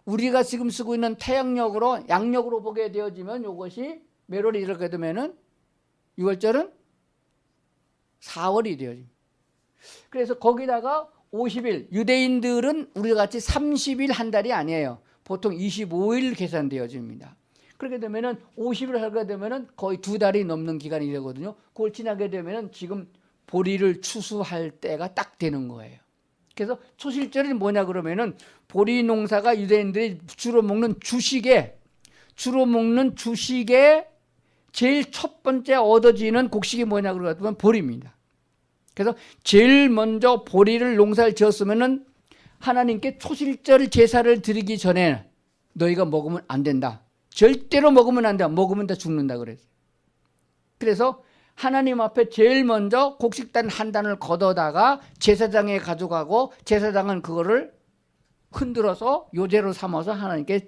우리가 지금 쓰고 있는 태양력으로 양력으로 보게 되어지면 이것이 몇 월이 이렇게 되면은 6월절은 4월이 되어집니다. 그래서 거기다가 50일, 유대인들은 우리가 같이 30일 한 달이 아니에요. 보통 25일 계산되어집니다. 그렇게 되면은 50일 하게 되면은 거의 2달이 넘는 기간이 되거든요. 그걸 지나게 되면은 지금 보리를 추수할 때가 딱 되는 거예요. 그래서 초실절이 뭐냐 그러면은 보리 농사가 유대인들이 주로 먹는 주식에 제일 첫 번째 얻어지는 곡식이 뭐냐 그러면 보리입니다. 그래서 제일 먼저 보리를 농사를 지었으면은 하나님께 초실절 제사를 드리기 전에 너희가 먹으면 안 된다. 절대로 먹으면 안 돼. 먹으면 다 죽는다 그랬어요. 그래서 하나님 앞에 제일 먼저 곡식단 한 단을 걷어다가 제사장에 가져가고 제사장은 그거를 흔들어서 요제로 삼아서 하나님께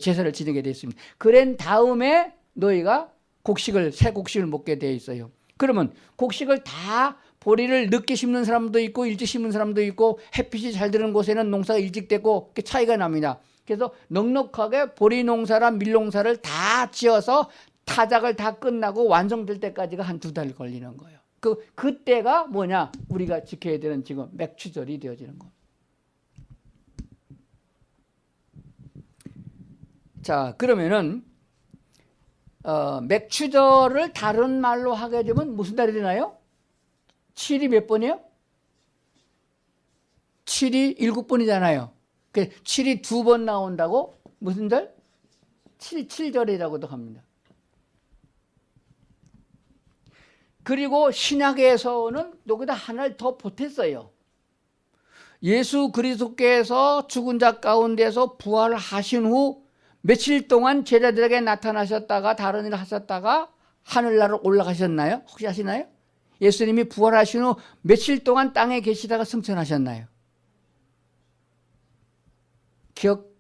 제사를 지내게 됐습니다. 그런 다음에 너희가 새 곡식을 먹게 되어 있어요. 그러면 곡식을 다 보리를 늦게 심는 사람도 있고 일찍 심는 사람도 있고 햇빛이 잘 드는 곳에는 농사가 일찍 되고 차이가 납니다. 그래서 넉넉하게 보리 농사랑 밀 농사를 다 지어서 타작을 다 끝나고 완성될 때까지가 한 2달 걸리는 거예요. 그때가 뭐냐? 우리가 지켜야 되는 지금 맥추절이 되어지는 거예요. 자, 그러면은 맥추절을 다른 말로 하게 되면 무슨 달이 되나요? 7이 몇 번이에요? 7이 7번이잖아요. 7이 2번 나온다고 무슨 절? 7절이라고도 합니다. 그리고 신약에서는 여기다 하나를 더 보탰어요. 예수 그리스도께서 죽은 자 가운데서 부활하신 후 며칠 동안 제자들에게 나타나셨다가 다른 일을 하셨다가 하늘나라로 올라가셨나요? 혹시 아시나요? 예수님이 부활하신 후 며칠 동안 땅에 계시다가 승천하셨나요? 기억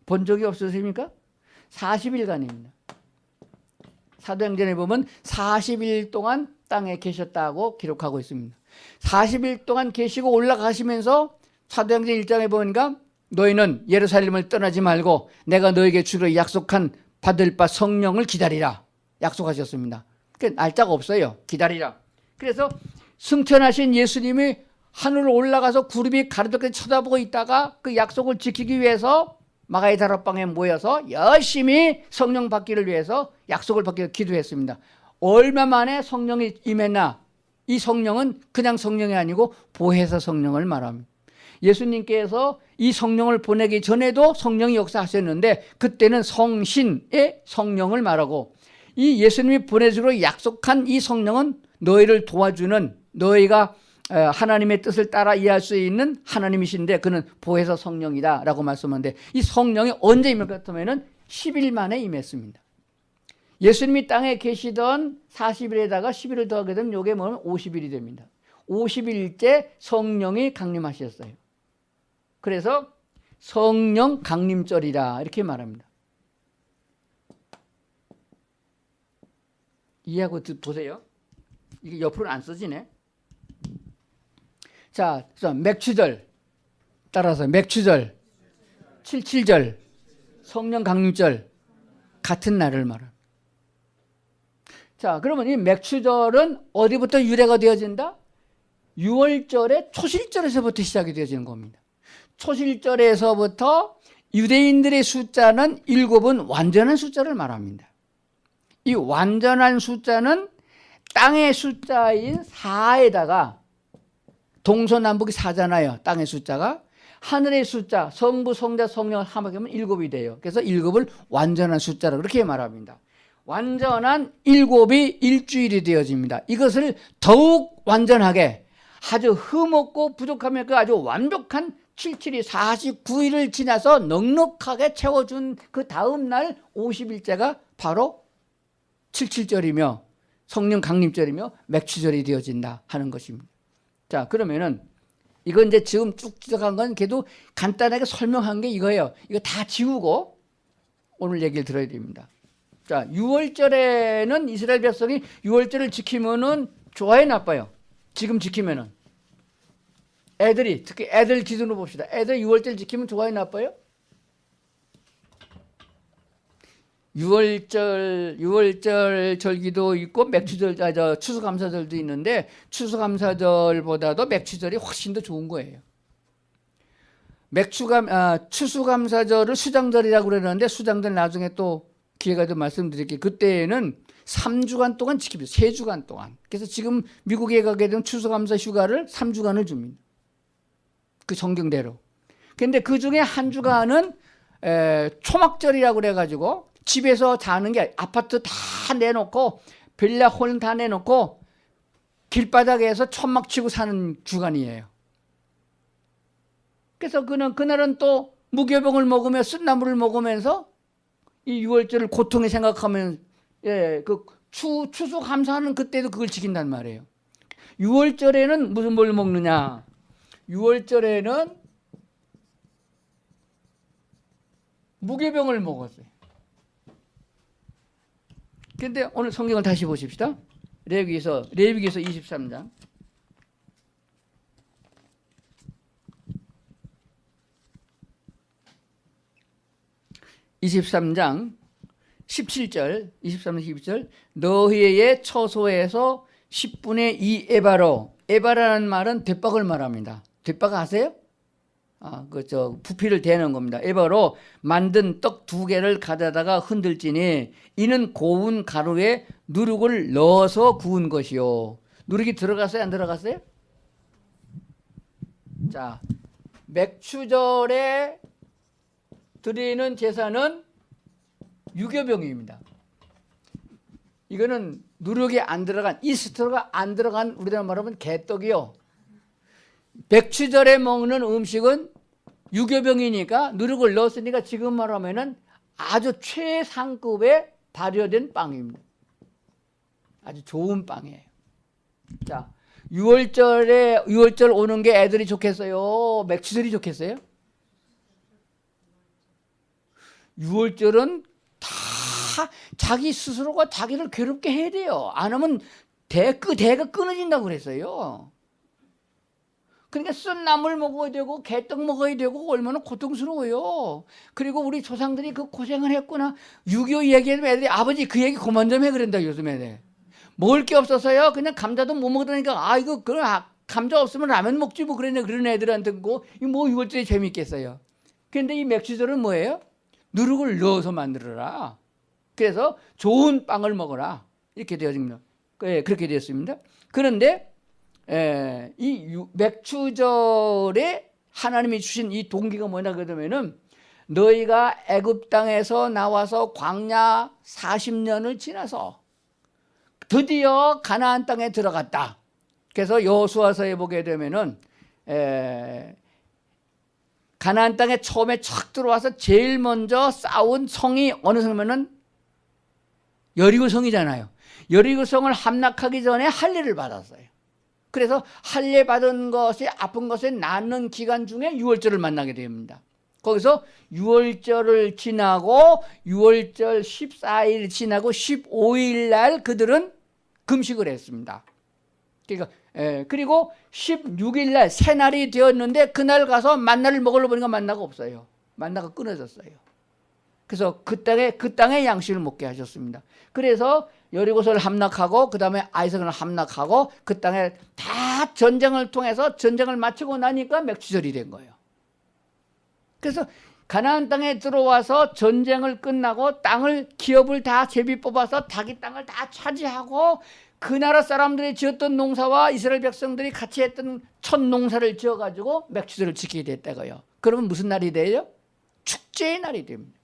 본 적이 없으십니까? 40일간입니다. 사도행전에 보면 40일 동안 땅에 계셨다고 기록하고 있습니다. 40일 동안 계시고 올라가시면서 사도행전 1장에 보니까 너희는 예루살렘을 떠나지 말고 내가 너에게 주로 약속한 받을 바 성령을 기다리라 약속하셨습니다. 그 날짜가 없어요. 기다리라. 그래서 승천하신 예수님이 하늘로 올라가서 구름이 가로등까지 쳐다보고 있다가 그 약속을 지키기 위해서 마가의 다락방에 모여서 열심히 성령 받기를 위해서 약속을 받기 위해서 기도했습니다. 얼마 만에 성령이 임했나? 이 성령은 그냥 성령이 아니고 보혜사 성령을 말합니다. 예수님께서 이 성령을 보내기 전에도 성령이 역사하셨는데 그때는 성신의 성령을 말하고 이 예수님이 보내주기로 약속한 이 성령은 너희를 도와주는 너희가 하나님의 뜻을 따라 이해할 수 있는 하나님이신데 그는 보혜사 성령이다 라고 말씀하는데 이 성령이 언제 임했까 하면 10일 만에 임했습니다. 예수님이 땅에 계시던 40일에다가 10일을 더하게 되면 이게 뭐냐면 50일이 됩니다. 50일째 성령이 강림하셨어요. 그래서 성령 강림절이라 이렇게 말합니다. 이해하고 보세요. 이게 옆으로는 안 써지네. 자, 맥추절 따라서 맥추절, 77절, 성령 강림절 같은 날을 말합니다. 자, 그러면 이 맥추절은 어디부터 유래가 되어진다? 6월절의 초실절에서부터 시작이 되어지는 겁니다. 초실절에서부터 유대인들의 숫자는 7은 완전한 숫자를 말합니다. 이 완전한 숫자는 땅의 숫자인 4에다가 동서남북이 4잖아요. 땅의 숫자가. 하늘의 숫자, 성부, 성자, 성령을 합하면 7이 돼요. 그래서 7을 완전한 숫자로 그렇게 말합니다. 완전한 7이 일주일이 되어집니다. 이것을 더욱 완전하게 아주 흠없고 부족하면 그 아주 완벽한 77이 49일을 지나서 넉넉하게 채워준 그 다음 날 50일째가 바로 77절이며 성령 강림절이며 맥추절이 되어진다 하는 것입니다. 자, 그러면은 이건 이제 지금 쭉 지적한 건 그래도 간단하게 설명한 게 이거예요. 이거 다 지우고 오늘 얘기를 들어야 됩니다. 자, 6월절에는 이스라엘 백성이 6월절을 지키면은 좋아요, 나빠요? 지금 지키면은 애들이 특히 애들 기준으로 봅시다. 애들 6월절 지키면 좋아요, 나빠요? 6월절 절기도 있고 맥추절, 추수감사절도 있는데 추수감사절보다도 맥추절이 훨씬 더 좋은 거예요. 추수감사절을 수장절이라고 그러는데 수장절 나중에 또 기회가 좀 말씀드릴게요. 그때는 3주간 동안 지킵니다. 3주간 동안. 그래서 지금 미국에 가게 되면 추수감사 휴가를 3주간을 줍니다. 그 성경대로. 근데 그 중에 한 주간은 초막절이라고 그래가지고 집에서 자는 게 아파트 다 내놓고 빌라 홀 다 내놓고 길바닥에서 천막 치고 사는 주간이에요. 그래서 그날은 또 무교병을 먹으며 쓴나물을 먹으면서 이 6월절을 고통에 생각하면 그 추수감사하는 그때도 그걸 지킨단 말이에요. 6월절에는 무슨 뭘 먹느냐? 6월절에는 무교병을 먹었어요. 그런데 오늘 성경을 다시 보십시다. 레위기서 23장. 23장 17절, 23장 12절, 너희의 처소에서 10분의 2 에바로, 에바라는 말은 대박을 말합니다. 대박 아세요? 부피를 대는 겁니다. 에바로 만든 떡 2개를 가져다가 흔들지니 이는 고운 가루에 누룩을 넣어서 구운 것이요. 누룩이 들어갔어요? 안 들어갔어요? 자, 맥추절에 드리는 제사는 유교병입니다. 이거는 누룩이 안 들어간, 이스트가 안 들어간, 우리나라 말하면 개떡이요. 맥추절에 먹는 음식은 유교병이니까 누룩을 넣었으니까 지금 말하면은 아주 최상급의 발효된 빵입니다. 아주 좋은 빵이에요. 자, 6월절 오는 게 애들이 좋겠어요? 맥주들이 좋겠어요? 6월절은 다 자기 스스로가 자기를 괴롭게 해야 돼요. 안 하면 대가 끊어진다고 그랬어요. 그러니까 쓴 나물 먹어야 되고 개떡 먹어야 되고 얼마나 고통스러워요. 그리고 우리 조상들이 그 고생을 했구나. 6.25 얘기하면 애들이 아버지 그 얘기 그만 좀 해 그런다 요즘 애들. 먹을 게 없어서요. 그냥 감자도 못 먹으니까 아 이거 감자 없으면 라면 먹지 뭐 그러네 그런 애들한테 뭐 6월절이 재밌겠어요. 그런데 이 맥주절은 뭐예요? 누룩을 넣어서 만들어라. 그래서 좋은 빵을 먹어라. 이렇게 되어집니다. 그렇게 되었습니다. 그런데 이 맥주절에 하나님이 주신 이 동기가 뭐냐 그러면은 너희가 애굽 땅에서 나와서 광야 40년을 지나서 드디어 가나안 땅에 들어갔다. 그래서 여호수아서에 보게 되면은 가나안 땅에 처음에 착 들어와서 제일 먼저 싸운 성이 어느 성이면은 여리고 성이잖아요. 여리고 성을 함락하기 전에 할례를 받았어요. 그래서 할례 받은 것이 아픈 것에 낫는 기간 중에 6월절을 만나게 됩니다. 거기서 6월절을 지나고 6월절 14일 지나고 15일 날 그들은 금식을 했습니다. 그러니까 그리고 16일 날 새날이 되었는데 그날 가서 만나를 먹으러 보니까 만나가 없어요. 만나가 끊어졌어요. 그래서 그 땅에 양식을 먹게 하셨습니다. 그래서 여리고서를 함락하고 그 다음에 아이성을 함락하고 그 땅에 다 전쟁을 통해서 전쟁을 마치고 나니까 맥주절이 된 거예요. 그래서 가나안 땅에 들어와서 전쟁을 끝나고 기업을 다 제비 뽑아서 자기 땅을 다 차지하고 그 나라 사람들이 지었던 농사와 이스라엘 백성들이 같이 했던 첫 농사를 지어가지고 맥주절을 지키게 됐다고요. 그러면 무슨 날이 돼요? 축제의 날이 됩니다.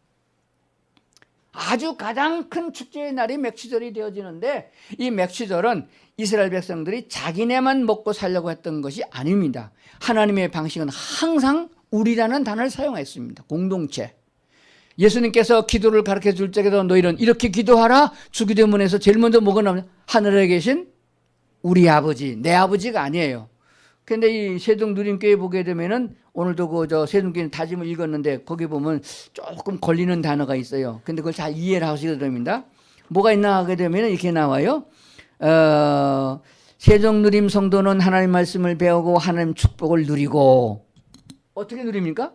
아주 가장 큰 축제의 날이 맥주절이 되어지는데 이 맥주절은 이스라엘 백성들이 자기네만 먹고 살려고 했던 것이 아닙니다. 하나님의 방식은 항상 우리라는 단어를 사용했습니다. 공동체. 예수님께서 기도를 가르쳐 줄 적에도 너희는 이렇게 기도하라. 주기도문에서 제일 먼저 뭐가 나오냐? 하늘에 계신 우리 아버지, 내 아버지가 아니에요. 근데 이 세종누림교회 보게 되면은 오늘도 세종교회 다짐을 읽었는데 거기 보면 조금 걸리는 단어가 있어요. 근데 그걸 잘 이해를 하시게 됩니다. 뭐가 있나 하게 되면은 이렇게 나와요. 세종누림 성도는 하나님 말씀을 배우고 하나님 축복을 누리고 어떻게 누립니까?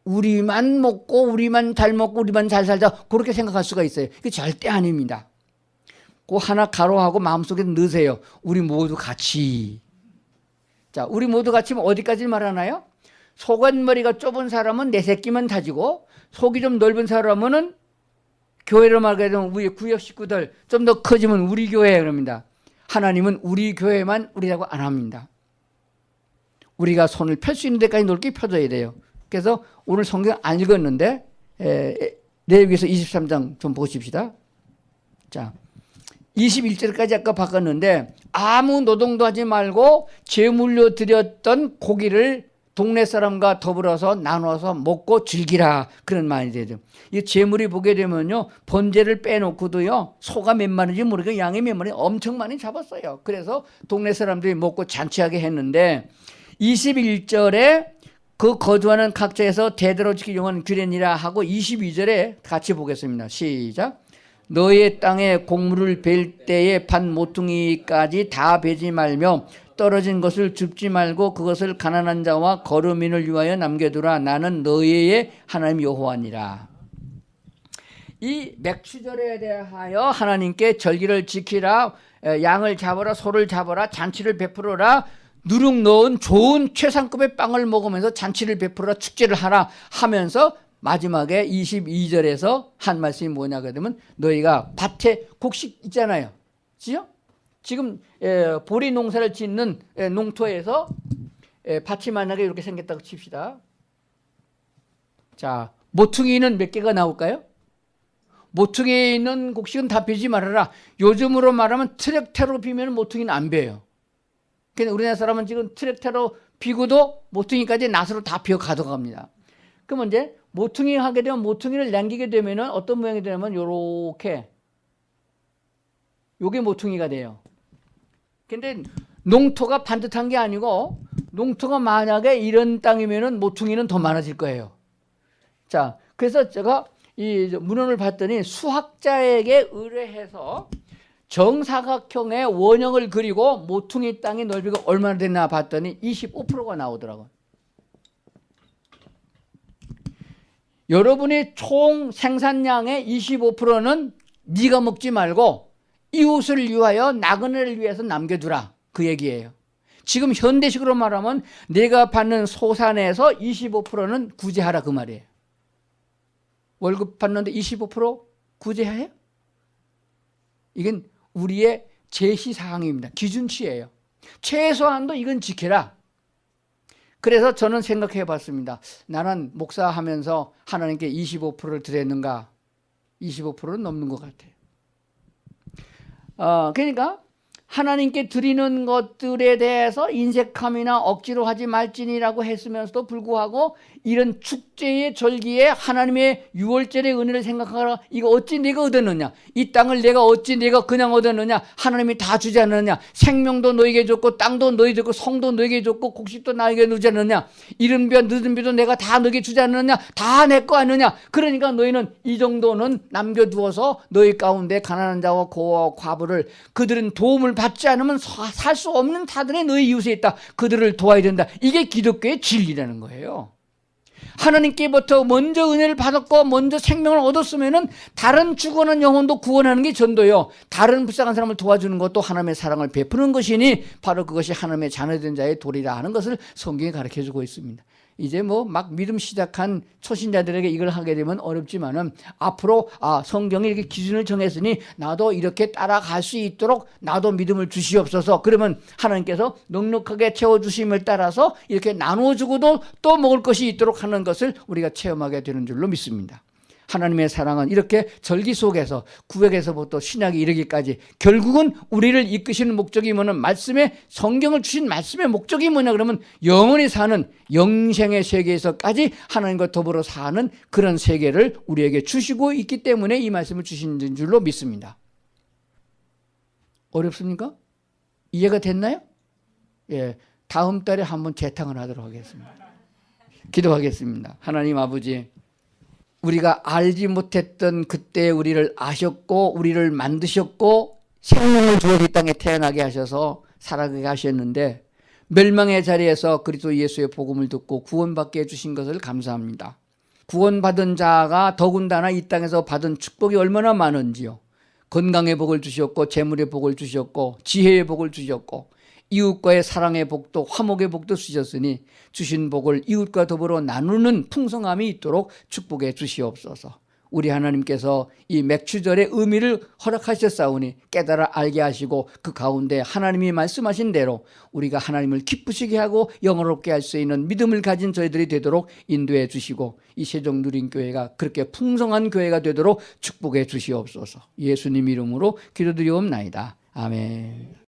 우리만 먹고 우리만 잘 먹고 우리만 잘 살자 그렇게 생각할 수가 있어요. 이게 절대 아닙니다. 그 하나 가로하고 마음속에 넣으세요. 우리 모두 같이. 자, 우리 모두 같이면 어디까지 말하나요? 속은머리가 좁은 사람은 내 새끼만 다지고 속이 좀 넓은 사람은 교회로 말하게 되면 우리 구역 식구들 좀 더 커지면 우리 교회 그럽니다. 하나님은 우리 교회만 우리라고 안 합니다. 우리가 손을 펼 수 있는 데까지 넓게 펴줘야 돼요. 그래서 오늘 성경 안 읽었는데 레위기서 23장 좀 보십시다. 자, 21절까지 아까 바꿨는데 아무 노동도 하지 말고 제물로 드렸던 고기를 동네 사람과 더불어서 나눠서 먹고 즐기라 그런 말이 되죠. 이 제물이 보게 되면요 번제를 빼놓고도요 소가 몇 마리인지 모르겠고 양이 몇 마리 엄청 많이 잡았어요. 그래서 동네 사람들이 먹고 잔치하게 했는데 21절에 그 거주하는 각처에서 대대로 지킬 영원한 규례니라 하고 22절에 같이 보겠습니다. 시작. 너의 땅에 곡물을 벨 때에 반 모퉁이까지 다 베지 말며 떨어진 것을 줍지 말고 그것을 가난한 자와 거류민을 위하여 남겨두라. 나는 너희의 하나님 여호와니라. 이 맥주절에 대하여 하나님께 절기를 지키라, 양을 잡아라, 소를 잡아라, 잔치를 베풀어라, 누룩 넣은 좋은 최상급의 빵을 먹으면서 잔치를 베풀어라, 축제를 하라 하면서 마지막에 22절에서 한 말씀이 뭐냐 그러면 너희가 밭에 곡식 있잖아요. 그죠? 지금 보리 농사를 짓는 농토에서 밭이 만약에 이렇게 생겼다고 칩시다. 자, 모퉁이는 몇 개가 나올까요? 모퉁이에 있는 곡식은 다 베지 말아라. 요즘으로 말하면 트랙터로 비면 모퉁이는 안 베요. 그런데 우리나라 사람은 지금 트랙터로 비고도 모퉁이까지 낫으로 다 비어 가져갑니다. 그러면 이제 모퉁이 하게 되면 모퉁이를 남기게 되면은 어떤 모양이 되냐면 요렇게 요게 모퉁이가 돼요. 근데 농토가 반듯한 게 아니고 농토가 만약에 이런 땅이면은 모퉁이는 더 많아질 거예요. 자, 그래서 제가 이 문헌을 봤더니 수학자에게 의뢰해서 정사각형의 원형을 그리고 모퉁이 땅의 넓이가 얼마나 됐나 봤더니 25%가 나오더라고요. 여러분의 총 생산량의 25%는 네가 먹지 말고 이웃을 위하여 나그네를 위해서 남겨두라. 그 얘기예요. 지금 현대식으로 말하면 내가 받는 소산에서 25%는 구제하라 그 말이에요. 월급 받는데 25% 구제해요? 이건 우리의 제시사항입니다. 기준치예요. 최소한도 이건 지켜라. 그래서 저는 생각해 봤습니다. 나는 목사하면서 하나님께 25%를 드렸는가? 25%는 넘는 것 같아요. 그러니까 하나님께 드리는 것들에 대해서 인색함이나 억지로 하지 말지니라고 했으면서도 불구하고 이런 축제의 절기에 하나님의 유월절의 은혜를 생각하라. 이거 어찌 내가 얻었느냐? 이 땅을 내가 어찌 내가 그냥 얻었느냐? 하나님이 다 주지 않느냐? 생명도 너에게 줬고 땅도 너에게 줬고 성도 너에게 줬고 곡식도 나에게 주지 않느냐? 이른 비 늦은 비도 내가 다 너에게 주지 않느냐? 다 내 거 아니냐? 그러니까 너희는 이 정도는 남겨두어서 너희 가운데 가난한 자와 고아와 과부를 그들은 도움을 받지 않으면 살 수 없는 자들이 너희 이웃에 있다. 그들을 도와야 된다. 이게 기독교의 진리라는 거예요. 하나님께부터 먼저 은혜를 받았고 먼저 생명을 얻었으면은 다른 죽어가는 영혼도 구원하는 게 전도요. 다른 불쌍한 사람을 도와주는 것도 하나님의 사랑을 베푸는 것이니 바로 그것이 하나님의 자녀된 자의 도리라 하는 것을 성경에 가르쳐주고 있습니다. 이제 뭐 막 믿음 시작한 초신자들에게 이걸 하게 되면 어렵지만은 앞으로 성경이 이렇게 기준을 정했으니 나도 이렇게 따라갈 수 있도록 나도 믿음을 주시옵소서. 그러면 하나님께서 넉넉하게 채워주심을 따라서 이렇게 나누어주고도 또 먹을 것이 있도록 하는 것을 우리가 체험하게 되는 줄로 믿습니다. 하나님의 사랑은 이렇게 절기 속에서 구약에서부터 신약에 이르기까지 결국은 우리를 이끄시는 목적이 뭐냐면 말씀에 성경을 주신 말씀의 목적이 뭐냐 그러면 영원히 사는 영생의 세계에서까지 하나님과 더불어 사는 그런 세계를 우리에게 주시고 있기 때문에 이 말씀을 주신 줄로 믿습니다. 어렵습니까? 이해가 됐나요? 예, 다음 달에 한번 재탕을 하도록 하겠습니다. 기도하겠습니다. 하나님 아버지, 우리가 알지 못했던 그때 우리를 아셨고 우리를 만드셨고 생명을 주어 이 땅에 태어나게 하셔서 살아가게 하셨는데 멸망의 자리에서 그리스도 예수의 복음을 듣고 구원받게 해주신 것을 감사합니다. 구원받은 자가 더군다나 이 땅에서 받은 축복이 얼마나 많은지요. 건강의 복을 주셨고 재물의 복을 주셨고 지혜의 복을 주셨고 이웃과의 사랑의 복도 화목의 복도 주셨으니 주신 복을 이웃과 더불어 나누는 풍성함이 있도록 축복해 주시옵소서. 우리 하나님께서 이 맥추절의 의미를 허락하셨사오니 깨달아 알게 하시고 그 가운데 하나님이 말씀하신 대로 우리가 하나님을 기쁘시게 하고 영화롭게 할 수 있는 믿음을 가진 저희들이 되도록 인도해 주시고 이 세종누린교회가 그렇게 풍성한 교회가 되도록 축복해 주시옵소서. 예수님 이름으로 기도드리옵나이다. 아멘.